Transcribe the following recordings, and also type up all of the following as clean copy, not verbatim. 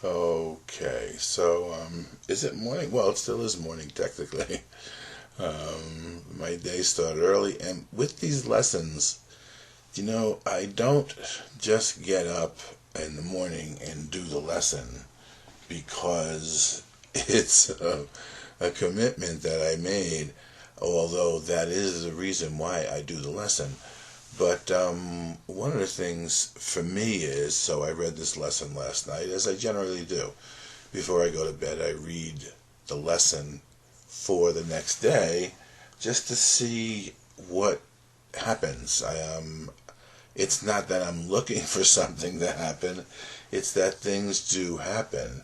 Okay, so is it morning? Well, it still is morning technically. My day started early, and with these lessons, I don't just get up in the morning and do the lesson because it's a commitment that I made, although that is the reason why I do the lesson. But one of the things for me is, so I read this lesson last night, as I generally do. Before I go to bed, I read the lesson for the next day just to see what happens. It's not that I'm looking for something to happen, it's that things do happen.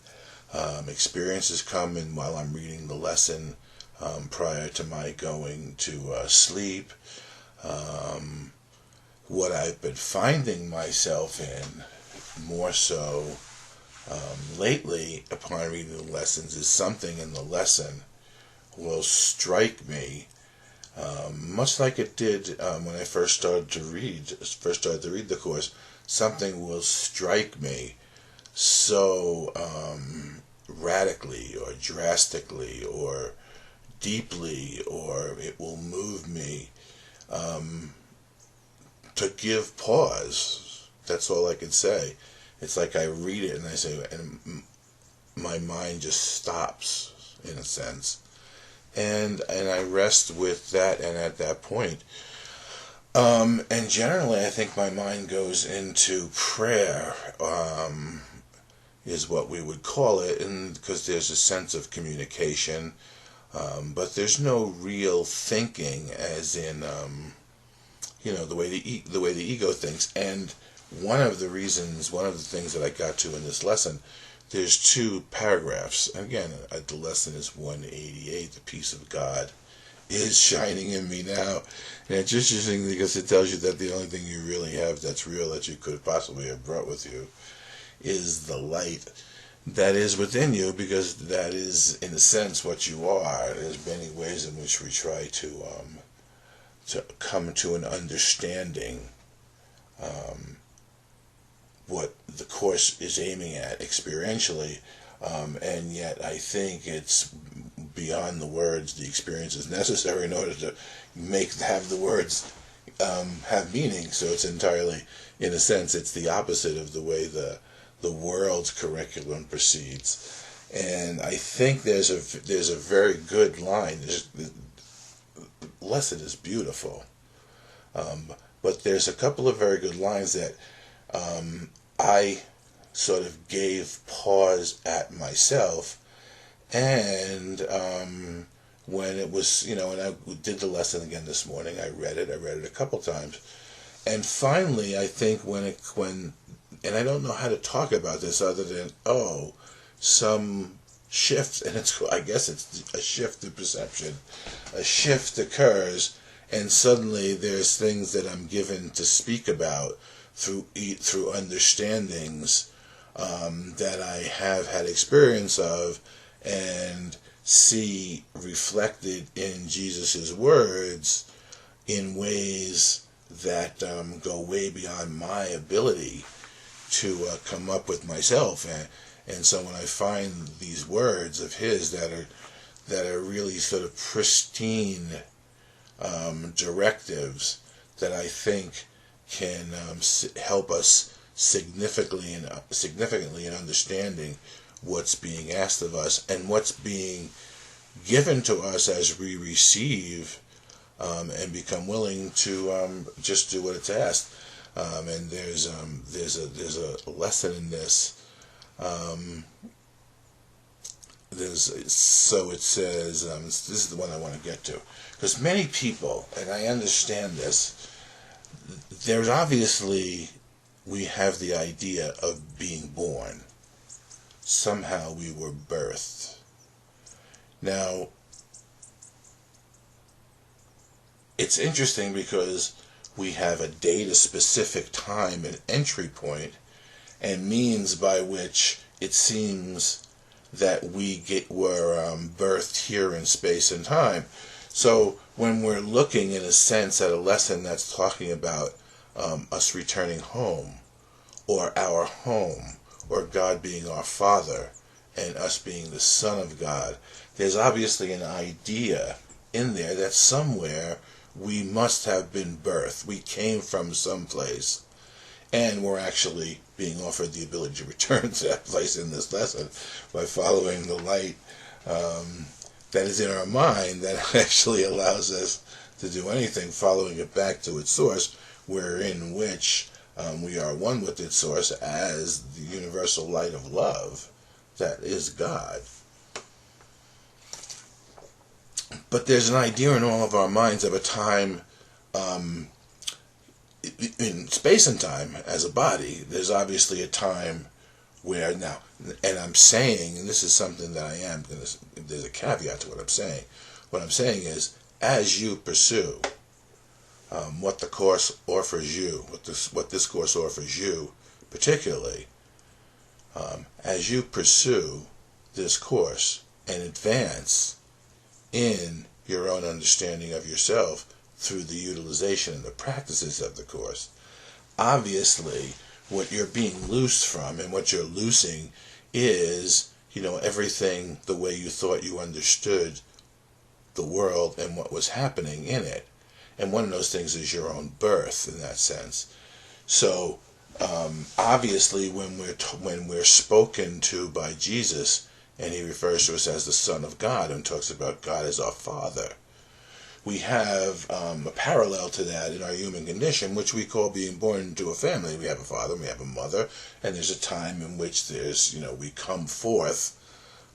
Experiences come in while I'm reading the lesson prior to my going to sleep. What I've been finding myself in more so lately upon reading the lessons is something in the lesson will strike me, much like it did when I first started to read the course. Something will strike me so radically or drastically or deeply, or it will move me to give pause. That's all I can say. It's like I read it and I say, and my mind just stops in a sense, and I rest with that. And at that point, and generally, I think my mind goes into prayer. Is what we would call it, and because there's a sense of communication, but there's no real thinking, as in the way the ego thinks. And one of the things that I got to in this lesson, there's two paragraphs. Again, the lesson is 188. The peace of God is shining in me now, and it's interesting because it tells you that the only thing you really have that's real that you could possibly have brought with you is the light that is within you, because that is, in a sense, what you are. There's many ways in which we try to come to an understanding what the Course is aiming at experientially, and yet I think it's beyond the words. The experience is necessary in order to have the words have meaning. So it's entirely, in a sense, it's the opposite of the way the world's curriculum proceeds. And I think there's a very good line. The lesson is beautiful, but there's a couple of very good lines that I sort of gave pause at myself, and when it was, and I did the lesson again this morning. I read it a couple times, and finally, I think and I don't know how to talk about this other than some shift, and I guess it's a shift in perception. A shift occurs, and suddenly there's things that I'm given to speak about through understandings that I have had experience of, and see reflected in Jesus's words in ways that go way beyond my ability to come up with myself. And so when I find these words of his that are really sort of pristine directives that I think can help us significantly in understanding what's being asked of us and what's being given to us as we receive and become willing to just do what it's asked. And there's a lesson in this. So it says, this is the one I want to get to, because many people, and I understand this, there's obviously, we have the idea of being born. Somehow we were birthed. Now, it's interesting because we have a date, a specific time, an entry point, and means by which it seems that were birthed here in space and time. So when we're looking, in a sense, at a lesson that's talking about us returning home, or our home, or God being our Father, and us being the Son of God, there's obviously an idea in there that somewhere we must have been birthed. We came from someplace, and we're actually being offered the ability to return to that place in this lesson by following the light that is in our mind that actually allows us to do anything, following it back to its source, wherein which we are one with its source as the universal light of love that is God. But there's an idea in all of our minds of a time, in space and time as a body, there's obviously a time where now, and I'm saying, and this is something that I am going to, there's a caveat to what I'm saying. What I'm saying is, as you pursue what the Course offers you, what this Course offers you particularly, as you pursue this Course and advance in your own understanding of yourself through the utilization and the practices of the Course, obviously what you're being loosed from and what you're loosing is, everything the way you thought you understood the world and what was happening in it. And one of those things is your own birth in that sense. So obviously when we're spoken to by Jesus, and he refers to us as the Son of God and talks about God as our Father, we have a parallel to that in our human condition, which we call being born into a family. We have a father, we have a mother, and there's a time in which we come forth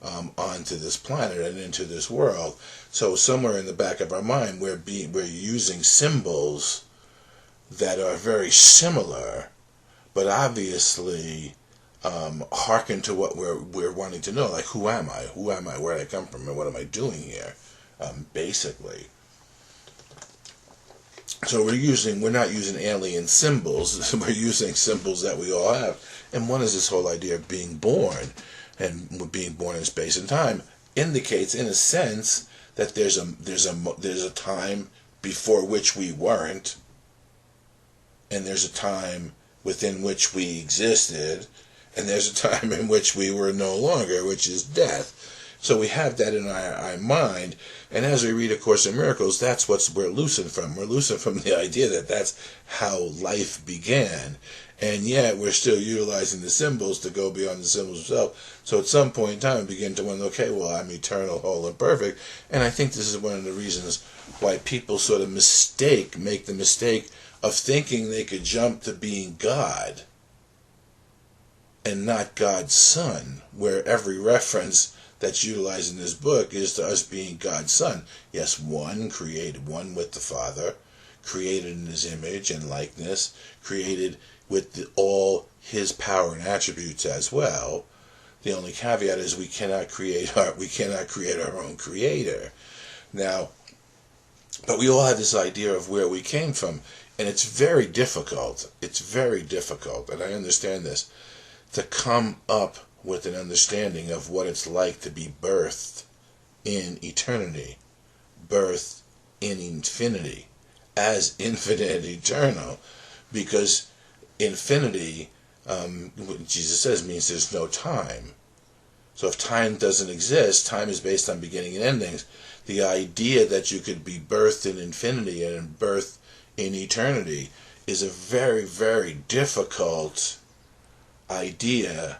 onto this planet and into this world. So somewhere in the back of our mind, we're using symbols that are very similar, but obviously hearken to what we're wanting to know, like who am I? Where did I come from? And what am I doing here? Basically. So we're not using alien symbols, we're using symbols that we all have. And one is this whole idea of being born, and being born in space and time indicates, in a sense, that there's a time before which we weren't, and there's a time within which we existed, and there's a time in which we were no longer, which is death. So we have that in our mind, and as we read A Course in Miracles, that's what we're loosened from. We're loosened from the idea that that's how life began, and yet we're still utilizing the symbols to go beyond the symbols themselves. So at some point in time, we begin to wonder, okay, well, I'm eternal, whole, and perfect, and I think this is one of the reasons why people sort of make the mistake of thinking they could jump to being God and not God's Son, where every reference that's utilized in this book is to us being God's Son. Yes, one created, one with the Father, created in his image and likeness, created with all his power and attributes as well. The only caveat is we cannot create our own creator. Now, but we all have this idea of where we came from, and it's very difficult, and I understand this, to come up with an understanding of what it's like to be birthed in eternity, birthed in infinity, as infinite eternal, because infinity, what Jesus says, means there's no time. So if time doesn't exist, time is based on beginning and endings. The idea that you could be birthed in infinity and birthed in eternity is a very, very difficult idea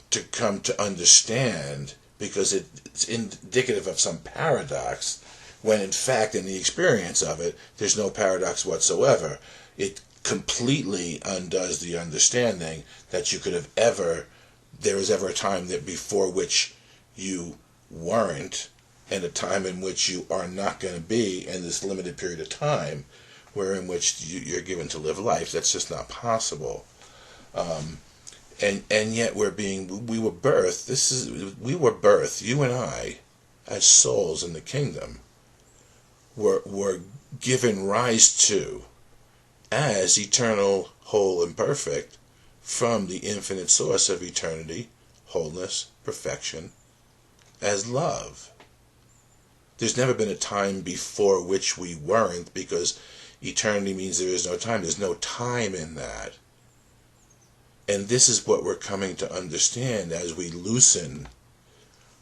to come to understand, because it's indicative of some paradox, when in fact in the experience of it there's no paradox whatsoever. It completely undoes the understanding that there was ever a time that before which you weren't, and a time in which you are not going to be, in this limited period of time in which you're given to live life. That's just not possible. And yet we were birthed, you and I, as souls in the kingdom, were given rise to as eternal, whole, and perfect from the infinite source of eternity, wholeness, perfection, as love. There's never been a time before which we weren't, because eternity means there is no time. There's no time in that. And this is what we're coming to understand as we loosen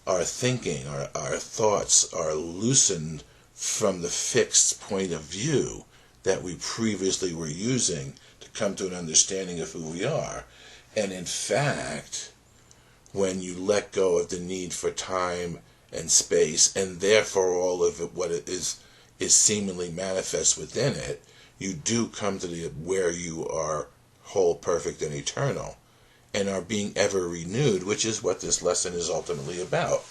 our thinking, our thoughts are loosened from the fixed point of view that we previously were using to come to an understanding of who we are. And in fact, when you let go of the need for time and space, and therefore all of it, what it is seemingly manifest within it, you do come to the where you are whole, perfect, and eternal, and are being ever renewed, which is what this lesson is ultimately about.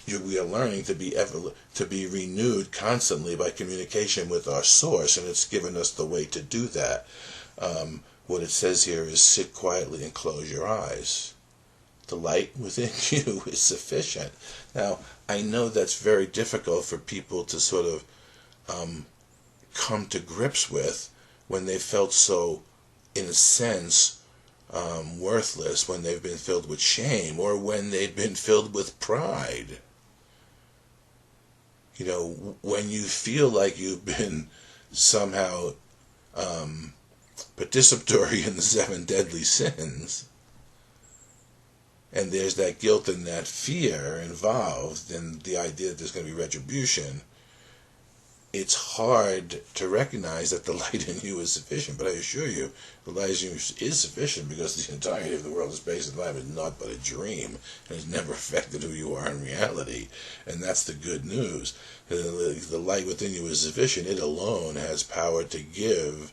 We are learning to be renewed constantly by communication with our source, and it's given us the way to do that. What it says here is sit quietly and close your eyes. The light within you is sufficient. Now, I know that's very difficult for people to sort of come to grips with when they felt so, in a sense, worthless, when they've been filled with shame, or when they've been filled with pride. You know, when you feel like you've been somehow participatory in the 7 deadly sins, and there's that guilt and that fear involved, and the idea that there's going to be retribution, it's hard to recognize that the light in you is sufficient. But I assure you, the light in you is sufficient, because the entirety of the world of space and time is not but a dream, and has never affected who you are in reality. And that's the good news. The light within you is sufficient. It alone has power to give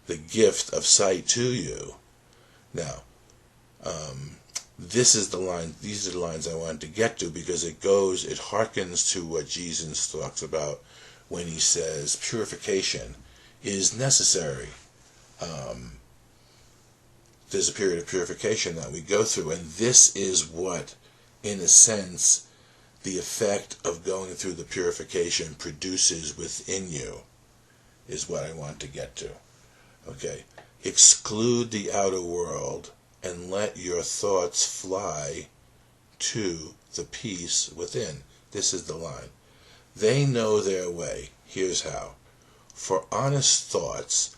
the gift of sight to you. Now, these are the lines I wanted to get to, because it harkens to what Jesus talks about when he says purification is necessary. There's a period of purification that we go through, and this is what, in a sense, the effect of going through the purification produces within you, is what I want to get to. Okay, exclude the outer world and let your thoughts fly to the peace within. This is the line. They know their way. Here's how. For honest thoughts,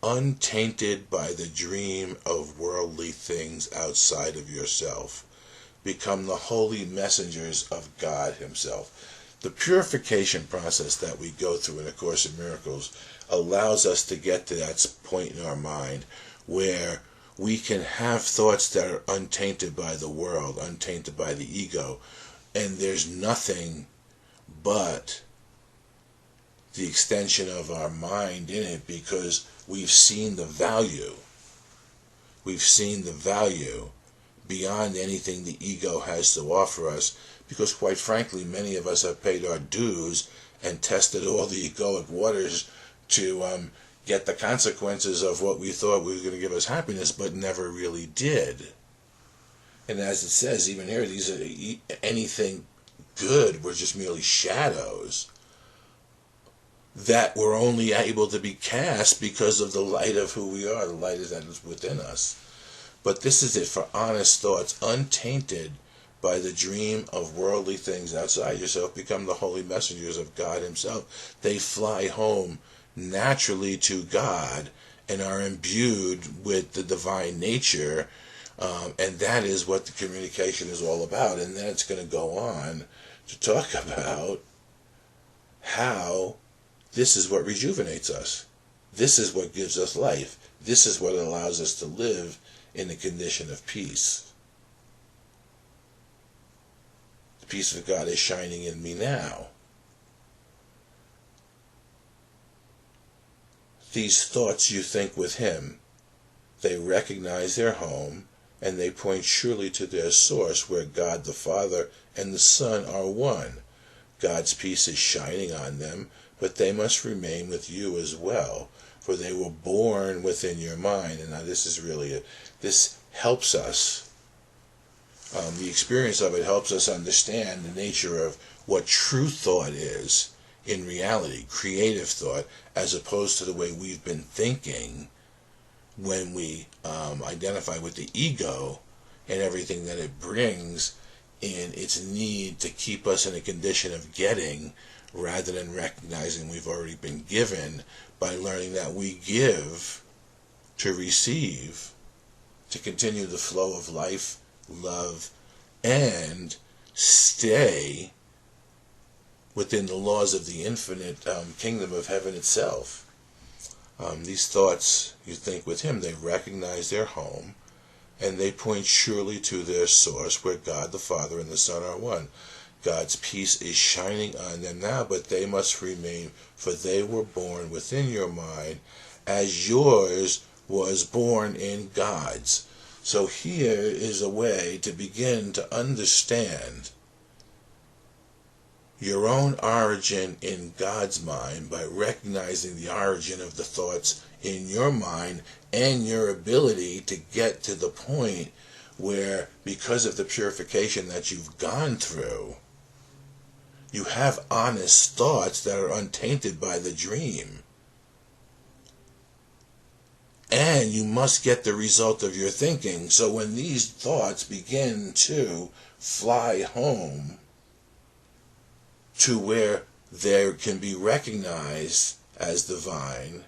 untainted by the dream of worldly things outside of yourself, become the holy messengers of God himself. The purification process that we go through in A Course in Miracles allows us to get to that point in our mind where we can have thoughts that are untainted by the world, untainted by the ego, and there's nothing but the extension of our mind in it, because we've seen the value. We've seen the value beyond anything the ego has to offer us, because quite frankly, many of us have paid our dues and tested all the egoic waters to get the consequences of what we thought was going to give us happiness, but never really did. And as it says, even here, these are anything good were just merely shadows that were only able to be cast because of the light of who we are, the light that is within us. But this is it. For honest thoughts, untainted by the dream of worldly things outside yourself, become the holy messengers of God himself. They fly home naturally to God and are imbued with the divine nature, and that is what the communication is all about. And then it's going to go on to talk about how this is what rejuvenates us. This is what gives us life. This is what allows us to live in a condition of peace. The peace of God is shining in me now. These thoughts you think with him, they recognize their home, and they point surely to their source, where God the Father and the Son are one. God's peace is shining on them, but they must remain with you as well, for they were born within your mind. And now this is really this helps us. The experience of it helps us understand the nature of what true thought is in reality, creative thought, as opposed to the way we've been thinking when we identify with the ego and everything that it brings in its need to keep us in a condition of getting, rather than recognizing we've already been given by learning that we give to receive, to continue the flow of life, love, and stay within the laws of the infinite kingdom of heaven itself. These thoughts, you think with him, they recognize their home, and they point surely to their source, where God the Father and the Son are one. God's peace is shining on them now, but they must remain, for they were born within your mind, as yours was born in God's. So here is a way to begin to understand your own origin in God's mind by recognizing the origin of the thoughts in your mind and your ability to get to the point where, because of the purification that you've gone through, you have honest thoughts that are untainted by the dream. And you must get the result of your thinking. So when these thoughts begin to fly home to where they can be recognized as divine,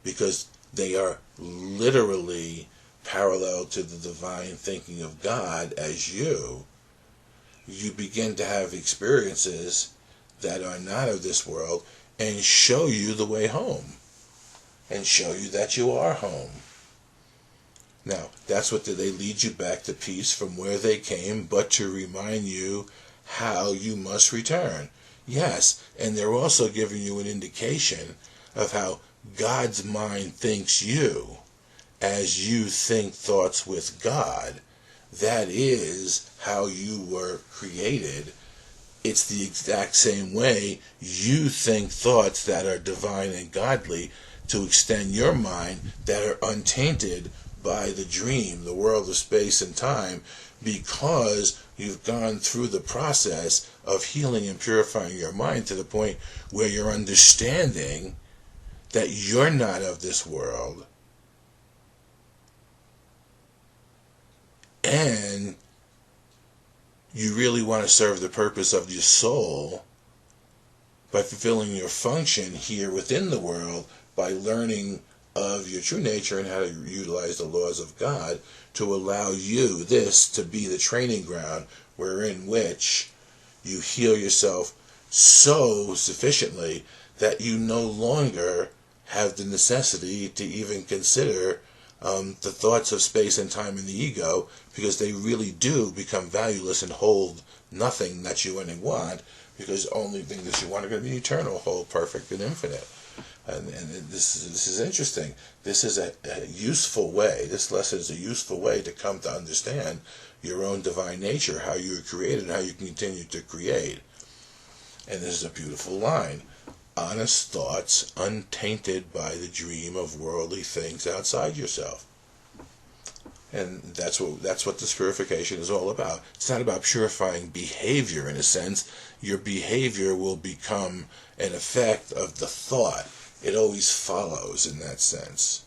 because they are literally parallel to the divine thinking of God as you begin to have experiences that are not of this world and show you the way home and show you that you are home. Now, that's what they lead you back to peace from where they came, but to remind you how you must return. Yes, and they're also giving you an indication of how God's mind thinks you as you think thoughts with God. That is how you were created. It's the exact same way you think thoughts that are divine and godly to extend your mind that are untainted by the dream, the world of space and time, because you've gone through the process of healing and purifying your mind to the point where you're understanding that you're not of this world, and you really want to serve the purpose of your soul by fulfilling your function here within the world, by learning of your true nature and how to utilize the laws of God to allow you this to be the training ground wherein which you heal yourself so sufficiently that you no longer have the necessity to even consider the thoughts of space and time and the ego, because they really do become valueless and hold nothing that you only want, because the only thing that you want are going to be eternal, whole, perfect, and infinite. And this is interesting. This is a useful way. This lesson is a useful way to come to understand your own divine nature, how you were created, how you can continue to create. And this is a beautiful line. Honest thoughts untainted by the dream of worldly things outside yourself. And that's what this purification is all about. It's not about purifying behavior in a sense. Your behavior will become an effect of the thought. It always follows in that sense.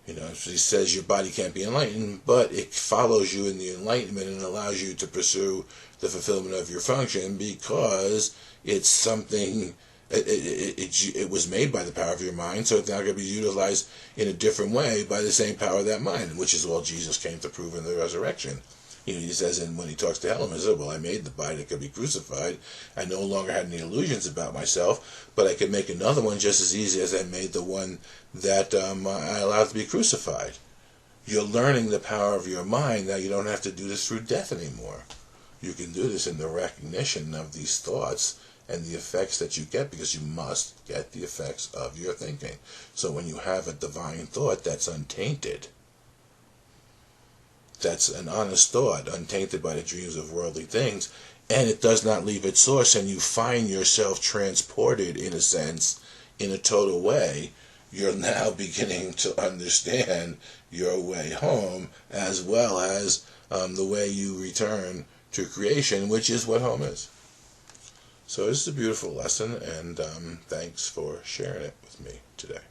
You know, he says your body can't be enlightened, but it follows you in the enlightenment and allows you to pursue the fulfillment of your function, because it's something, it was made by the power of your mind, so it's now going to be utilized in a different way by the same power of that mind, which is all Jesus came to prove in the resurrection. You know, he says, and when he talks to Helen, he says, well, I made the body that could be crucified. I no longer had any illusions about myself, but I could make another one just as easy as I made the one that I allowed to be crucified. You're learning the power of your mind. Now you don't have to do this through death anymore. You can do this in the recognition of these thoughts and the effects that you get, because you must get the effects of your thinking. So when you have a divine thought that's untainted, that's an honest thought, untainted by the dreams of worldly things, and it does not leave its source, and you find yourself transported, in a sense, in a total way, you're now beginning to understand your way home, as well as the way you return to creation, which is what home is. So this is a beautiful lesson, and thanks for sharing it with me today.